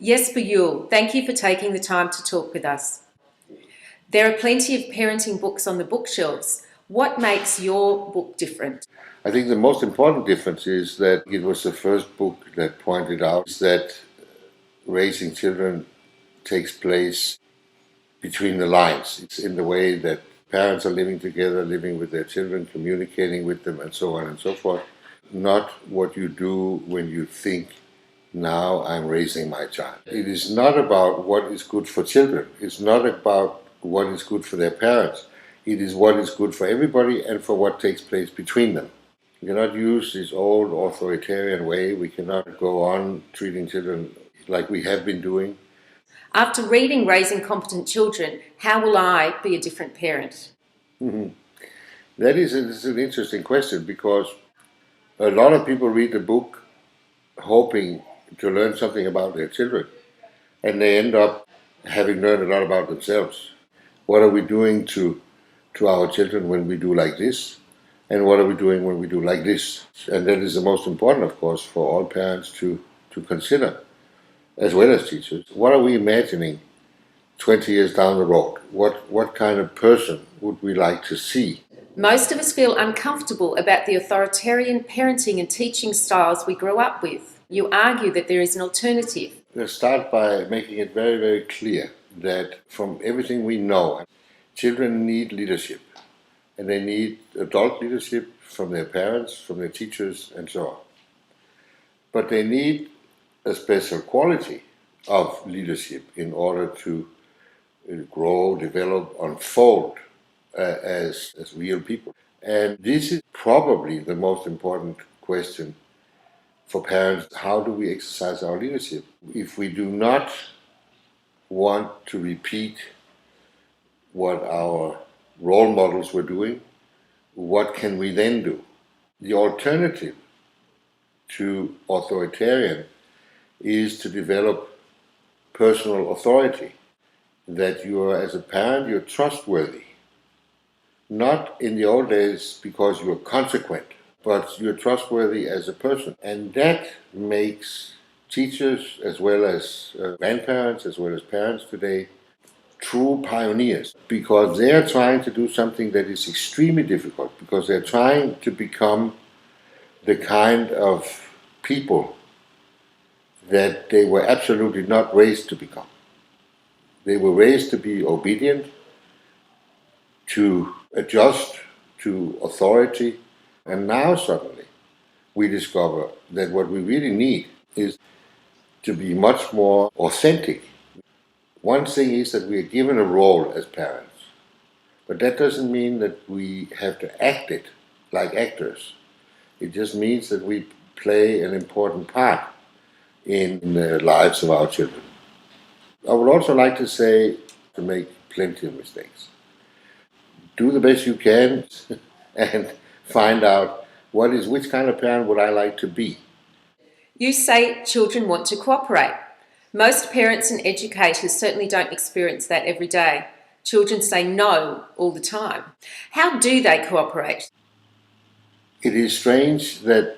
Jesperem Juulem, thank you for taking the time to talk with us. There are plenty of parenting books on the bookshelves. What makes your book different? I think the most important difference is that it was the first book that pointed out that raising children takes place between the lines. It's in the way that parents are living together, living with their children, communicating with them, and so on and so forth. Not what you do when you think, now I'm raising my child. It is not about what is good for children. It's not about what is good for their parents. It is what is good for everybody and for what takes place between them. We cannot use this old authoritarian way. We cannot go on treating children like we have been doing. After reading Raising Competent Children, how will I be a different parent? That is an interesting question, because a lot of people read the book hoping to learn something about their children, and they end up having learned a lot about themselves. What are we doing to our children when we do like this? And what are we doing when we do like this? And that is the most important, of course, for all parents to consider, as well as teachers. What are we imagining 20 years down the road? What kind of person would we like to see? Most of us feel uncomfortable about the authoritarian parenting and teaching styles we grew up with. You argue that there is an alternative. Let's start by making it very, very clear that from everything we know, children need leadership. And they need adult leadership from their parents, from their teachers, and so on. But they need a special quality of leadership in order to grow, develop, unfold as real people. And this is probably the most important question for parents. How do we exercise our leadership? If we do not want to repeat what our role models were doing, what can we then do? The alternative to authoritarian is to develop personal authority, that you are, as a parent, you're trustworthy. Not in the old days because you're consequent, but you're trustworthy as a person. And that makes teachers, as well as grandparents, as well as parents today, true pioneers, because they are trying to do something that is extremely difficult, because they're trying to become the kind of people that they were absolutely not raised to become. They were raised to be obedient, to adjust to authority, and now suddenly we discover that what we really need is to be much more authentic. One thing is that we are given a role as parents, but that doesn't mean that we have to act it like actors. It just means that we play an important part in the lives of our children. I would also like to say, to make plenty of mistakes. Do the best you can and find out which kind of parent would I like to be. You say children want to cooperate. Most parents and educators certainly don't experience that every day. Children say no all the time. How do they cooperate? It is strange that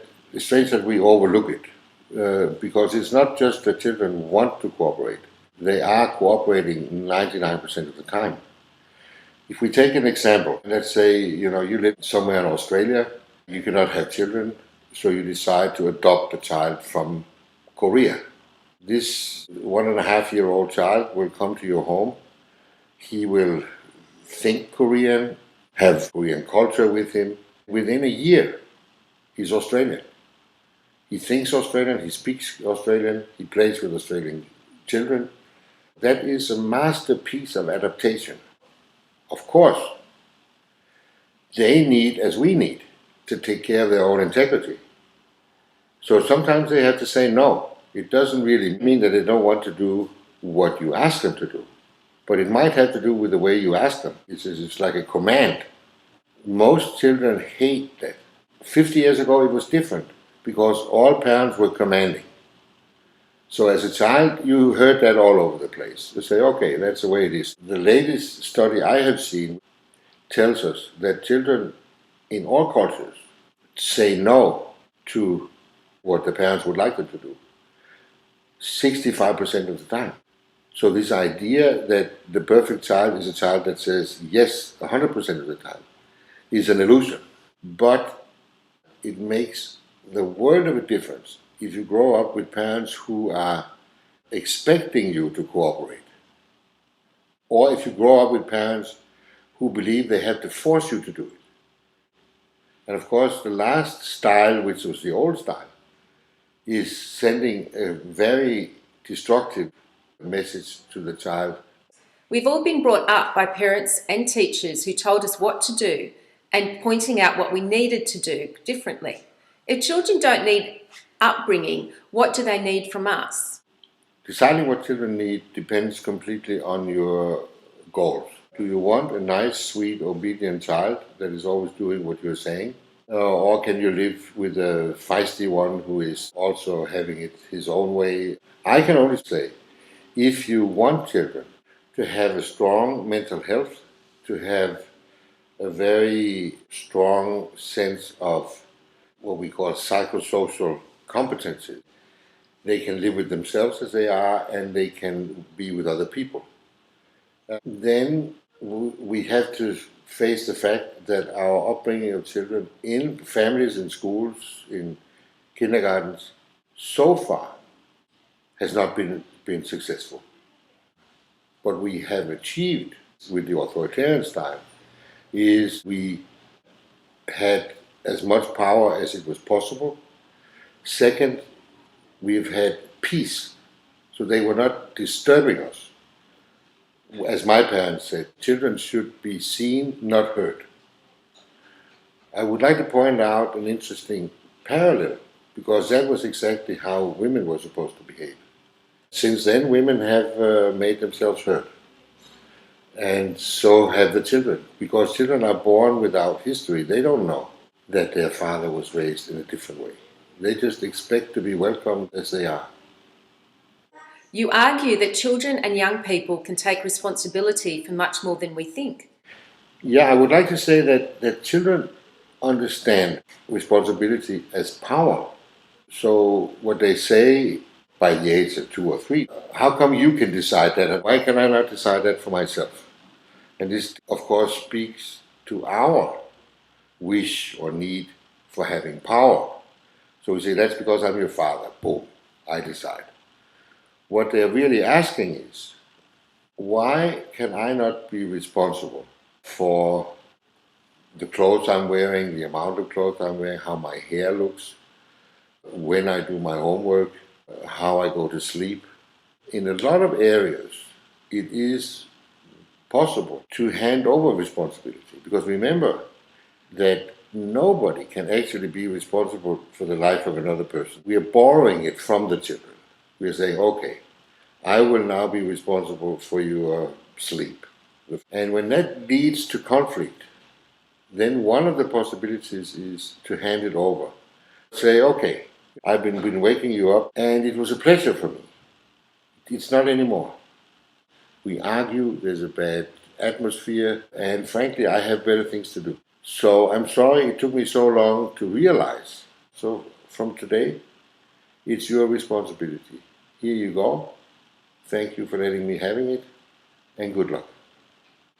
we overlook it, because it's not just that children want to cooperate. They are cooperating 99% of the time. If we take an example, let's say you live somewhere in Australia, you cannot have children, so you decide to adopt a child from Korea. This 1.5-year-old child will come to your home. He will think Korean, have Korean culture with him. Within a year, he's Australian. He thinks Australian, he speaks Australian, he plays with Australian children. That is a masterpiece of adaptation. Of course, they need, as we need, to take care of their own integrity. So sometimes they have to say no. It doesn't really mean that they don't want to do what you ask them to do, but it might have to do with the way you ask them. It's like a command. Most children hate that. 50 years ago it was different, because all parents were commanding. So as a child, you heard that all over the place. You say, okay, that's the way it is. The latest study I have seen tells us that children in all cultures say no to what the parents would like them to do. 65% of the time. So this idea that the perfect child is a child that says yes 100% of the time is an illusion. But it makes the world of a difference if you grow up with parents who are expecting you to cooperate, or if you grow up with parents who believe they have to force you to do it. And of course, the last style, which was the old style, is sending a very destructive message to the child. We've all been brought up by parents and teachers who told us what to do and pointing out what we needed to do differently. If children don't need upbringing, what do they need from us? Deciding what children need depends completely on your goals. Do you want a nice, sweet, obedient child that is always doing what you're saying? Or can you live with a feisty one who is also having it his own way? I can only say, if you want children to have a strong mental health, to have a very strong sense of what we call psychosocial competencies, they can live with themselves as they are and they can be with other people. Then we have to face the fact that our upbringing of children in families, in schools, in kindergartens, so far has not been successful. What we have achieved with the authoritarian style is we had as much power as it was possible. Second, we've had peace, so they were not disturbing us. As my parents said, children should be seen, not heard. I would like to point out an interesting parallel, because that was exactly how women were supposed to behave. Since then, women have made themselves heard, and so have the children, because children are born without history. They don't know that their father was raised in a different way. They just expect to be welcomed as they are. You argue that children and young people can take responsibility for much more than we think. Yeah, I would like to say that children understand responsibility as power. So what they say by the age of 2 or 3, how come you can decide that? Why can I not decide that for myself? And this, of course, speaks to our wish or need for having power. So we say, that's because I'm your father. Boom, I decide. What they're really asking is, why can I not be responsible for the clothes I'm wearing, the amount of clothes I'm wearing, how my hair looks, when I do my homework, how I go to sleep? In a lot of areas, it is possible to hand over responsibility, because remember that nobody can actually be responsible for the life of another person. We are borrowing it from the children. We are saying, okay, I will now be responsible for your sleep. And when that leads to conflict, then one of the possibilities is to hand it over. Say, okay, I've been waking you up and it was a pleasure for me. It's not anymore. We argue, there's a bad atmosphere, and frankly, I have better things to do. So I'm sorry it took me so long to realize. So from today, it's your responsibility. Here you go. Thank you for letting me having it, and good luck.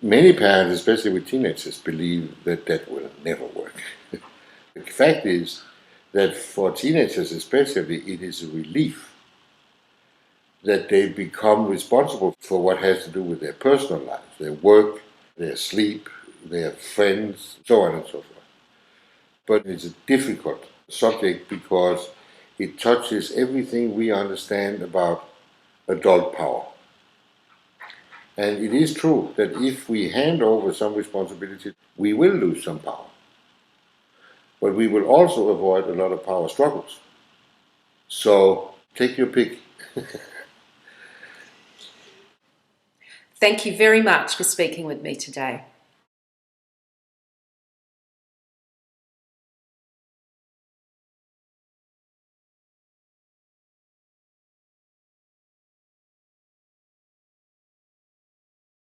Many parents, especially with teenagers, believe that that will never work. The fact is that for teenagers especially, it is a relief that they become responsible for what has to do with their personal lives, their work, their sleep, their friends, so on and so forth. But it's a difficult subject because it touches everything we understand about adult power. And it is true that if we hand over some responsibility, we will lose some power. But we will also avoid a lot of power struggles. So take your pick. Thank you very much for speaking with me today.